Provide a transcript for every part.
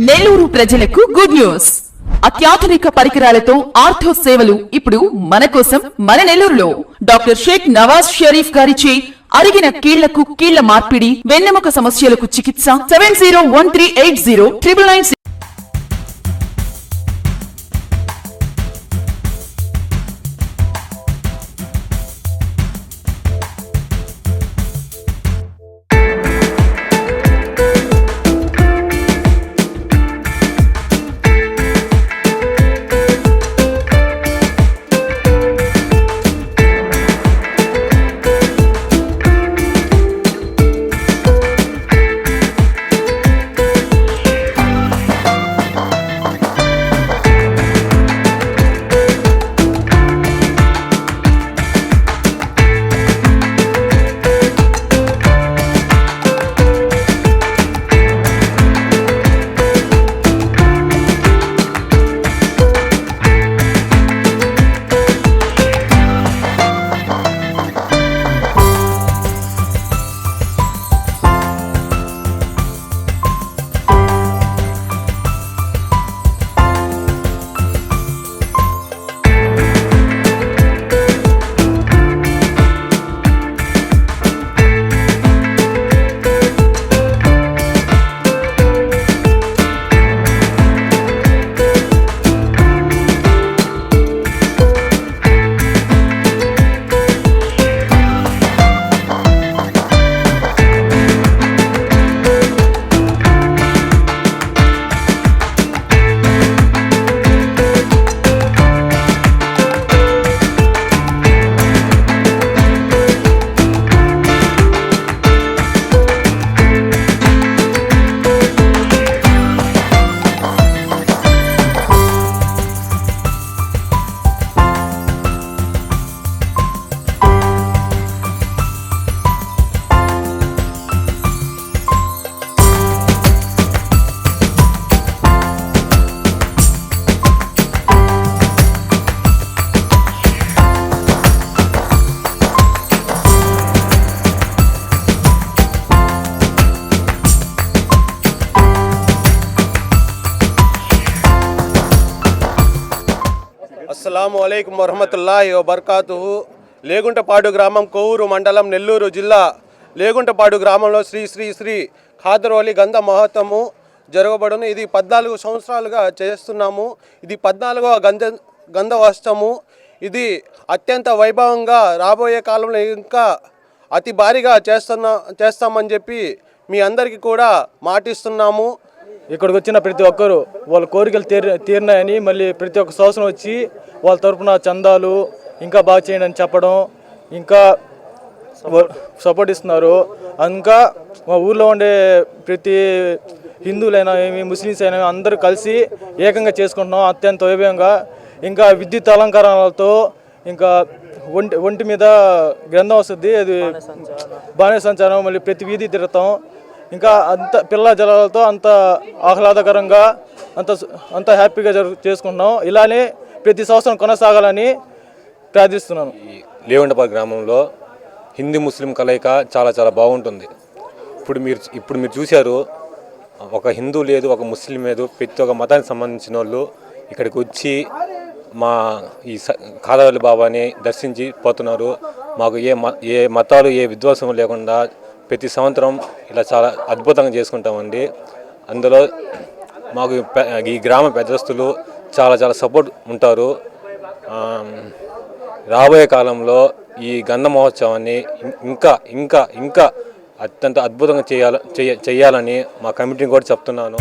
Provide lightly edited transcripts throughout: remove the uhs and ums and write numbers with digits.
నెల్లూరు ప్రజలకు good news. అత్యాధునిక పరికరాలతో ఆర్థో సేవలు ఇప్పుడు మన కోసం మన నెల్లూరులో డాక్టర్ షేక్ నవాజ్ షరీఫ్ గారిచే అరిగిన కీళ్లకు కీళ్ల మార్పిడి, వెన్నెముక సమస్యలకు చికిత్స 7013809996. అస్సలాము అలైకుం వరహమతుల్లాహి వబర్కాతుహు. లేగుంటపాడు గ్రామం, కొవ్వూరు మండలం, నెల్లూరు జిల్లా. లేగుంటపాడు గ్రామంలో శ్రీ శ్రీ శ్రీ ఖాదరోలి గంధ మహోత్సవము జరగబడును. ఇది 14 సంవత్సరాలుగా చేస్తున్నాము. ఇది 14వ గంధోత్సవము. ఇది అత్యంత వైభవంగా రాబోయే కాలంలో ఇంకా అతి భారీగా చేస్తామని చెప్పి మీ అందరికీ కూడా మాటిస్తున్నాము. ఇక్కడికి వచ్చిన ప్రతి ఒక్కరు వాళ్ళ కోరికలు తీరినాయని మళ్ళీ ప్రతి ఒక్క సంవత్సరం వచ్చి వాళ్ళ తరఫున చందాలు ఇంకా బాగా చేయండి అని చెప్పడం, ఇంకా సపోర్ట్ ఇస్తున్నారు. ఇంకా మా ఊర్లో ఉండే ప్రతి హిందువులైనా ఏమి, ముస్లిమ్స్ అయినా అందరూ కలిసి ఏకంగా చేసుకుంటున్నాం అత్యంత వైభవంగా. ఇంకా విద్యుత్ అలంకారాలతో ఇంకా ఒంటి మీద గ్రంథం వస్తుంది, అది బాణే సంచారం, మళ్ళీ ప్రతి వీధి తిరుగుతాం. ఇంకా అంత పిల్ల జలాలతో అంత ఆహ్లాదకరంగా అంత హ్యాపీగా చేసుకుంటున్నాం. ఇలానే ప్రతి సంవత్సరం కొనసాగాలని ప్రార్థిస్తున్నాను. లేగుంటపాడు గ్రామంలో హిందూ ముస్లిం కలయిక చాలా చాలా బాగుంటుంది. ఇప్పుడు మీరు చూశారు, ఒక హిందూ లేదు, ఒక ముస్లిం లేదు, ప్రతి ఒక్క మతానికి సంబంధించిన వాళ్ళు ఇక్కడికి వచ్చి మా ఈ ఖాదరోలి బాబాని దర్శించి పోతున్నారు. మాకు ఏ మతాలు ఏ విద్వేషం లేకుండా ప్రతి సంవత్సరం ఇలా చాలా అద్భుతంగా చేసుకుంటామండి. అందులో మాకు ఈ గ్రామ పెద్దస్తులు చాలా చాలా సపోర్ట్ ఉంటారు. రాబోయే కాలంలో ఈ గంధ మహోత్సవాన్ని ఇంకా ఇంకా ఇంకా అత్యంత అద్భుతంగా చేయాలని మా కమిటీని కూడా చెప్తున్నాను.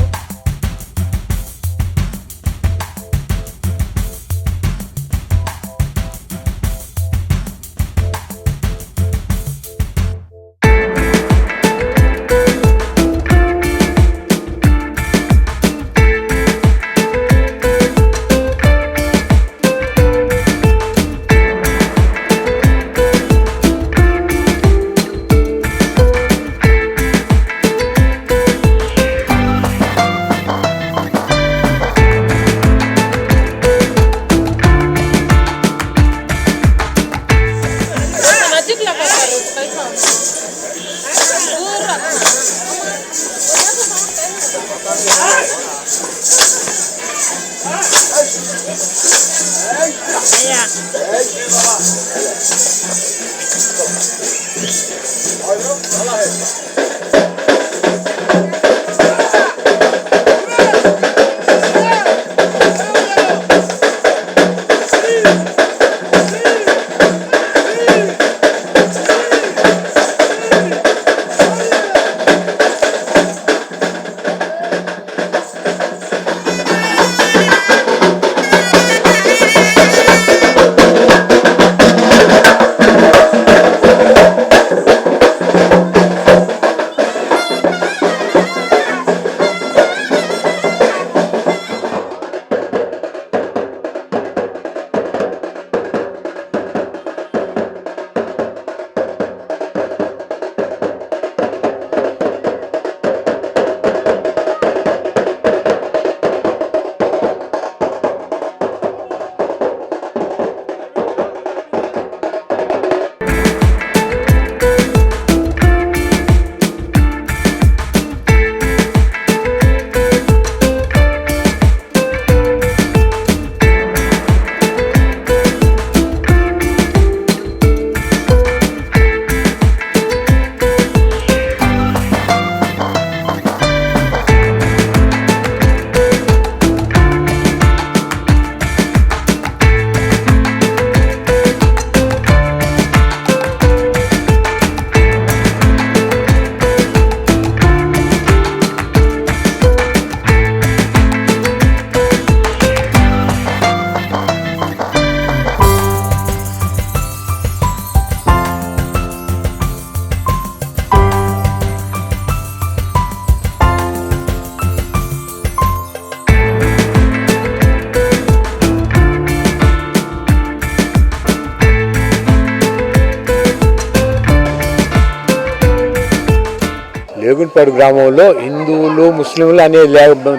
లేగుంటపాడు గ్రామంలో హిందువులు ముస్లింలు అనే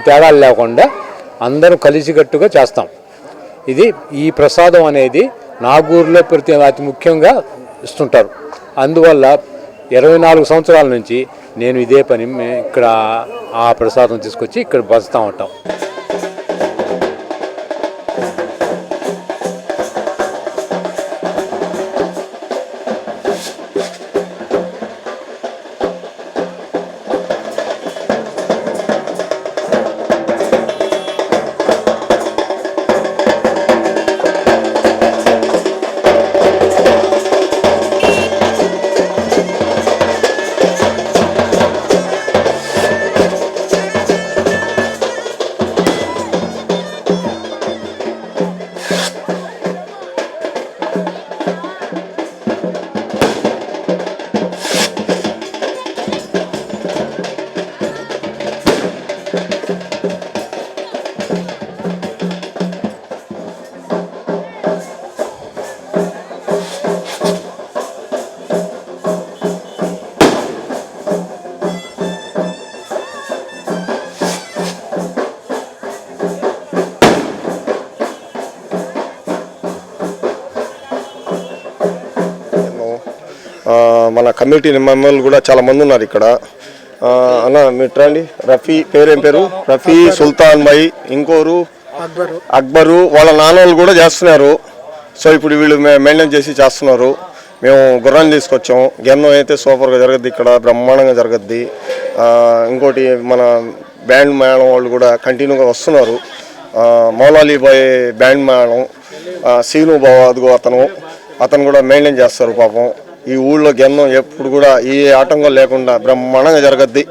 తేడాలు లేకుండా అందరూ కలిసికట్టుగా చేస్తాం. ఇది ఈ ప్రసాదం అనేది నాగూరులో అతి ముఖ్యంగా ఇస్తుంటారు. అందువల్ల 24 సంవత్సరాల నుంచి నేను ఇదే పని ఇక్కడ ఆ ప్రసాదం తీసుకొచ్చి ఇక్కడ పంచుతూ ఉంటాం. మన కమ్యూనిటీ మెంబర్లు కూడా చాలా మంది ఉన్నారు ఇక్కడ. అన్న మీరు రండి. రఫీ పేరేం పేరు? రఫీ, సుల్తాన్ భాయ్, ఇంకోరు అక్బరు, వాళ్ళ నాన్నోళ్ళు కూడా చేస్తున్నారు. సో ఇప్పుడు వీళ్ళు మెయింటైన్ చేసి చేస్తున్నారు. మేము గుర్రాన్ని తీసుకొచ్చాము. గెన్నం అయితే సూపర్గా జరగద్ది, ఇక్కడ బ్రహ్మాండంగా జరగద్ది. ఇంకోటి మన బ్యాండ్ మేళం వాళ్ళు కూడా కంటిన్యూగా వస్తున్నారు. మౌలాలి బాయ్ బ్యాండ్ మేళం, సీను బావ అదిగో అతను కూడా మెయింటైన్ చేస్తారు. పాపం ఈ ఊళ్ళో గెన్నం ఎప్పుడు కూడా ఏ ఆటంకం లేకుండా బ్రహ్మాండంగా జరగద్ది.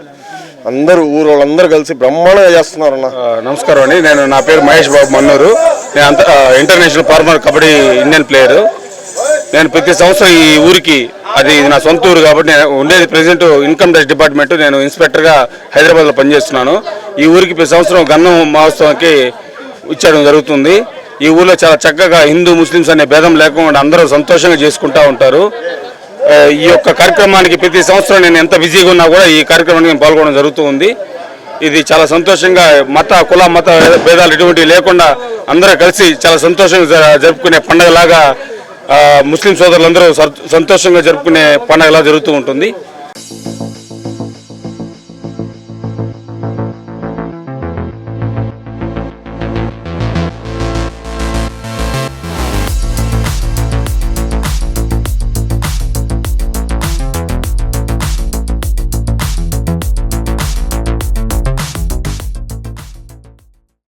అందరూ ఊరు వాళ్ళందరూ కలిసి బ్రహ్మాండంగా చేస్తున్నారు. నమస్కారం అండి. నా పేరు మహేష్ బాబు మన్నూరు. నేను international former kabaddi Indian player. నేను ప్రతి సంవత్సరం ఈ ఊరికి, అది నా సొంత ఊరు కాబట్టి నేను ఉండేది ప్రెసిడెంట్ ఇన్కమ్ ట్యాక్స్ డిపార్ట్మెంట్, నేను ఇన్స్పెక్టర్గా హైదరాబాద్లో పనిచేస్తున్నాను. ఈ ఊరికి ప్రతి సంవత్సరం గన్నం మహోత్సవానికి ఇచ్చడం జరుగుతుంది. ఈ ఊళ్ళో చాలా చక్కగా హిందూ ముస్లిమ్స్ అనే భేదం లేకుండా అందరూ సంతోషంగా చేసుకుంటూ ఉంటారు. ఈ యొక్క కార్యక్రమానికి ప్రతి సంవత్సరం నేను ఎంత బిజీగా ఉన్నా కూడా ఈ కార్యక్రమానికి నేను పాల్గొనడం జరుగుతూ ఉంది. ఇది చాలా సంతోషంగా కుల మత భేదాలు ఎటువంటివి లేకుండా అందరూ కలిసి చాలా సంతోషంగా జరుపుకునే పండుగలాగా ముస్లిం సోదరులందరూ సంతోషంగా జరుపుకునే పండుగలా జరుగుతూ ఉంటుంది.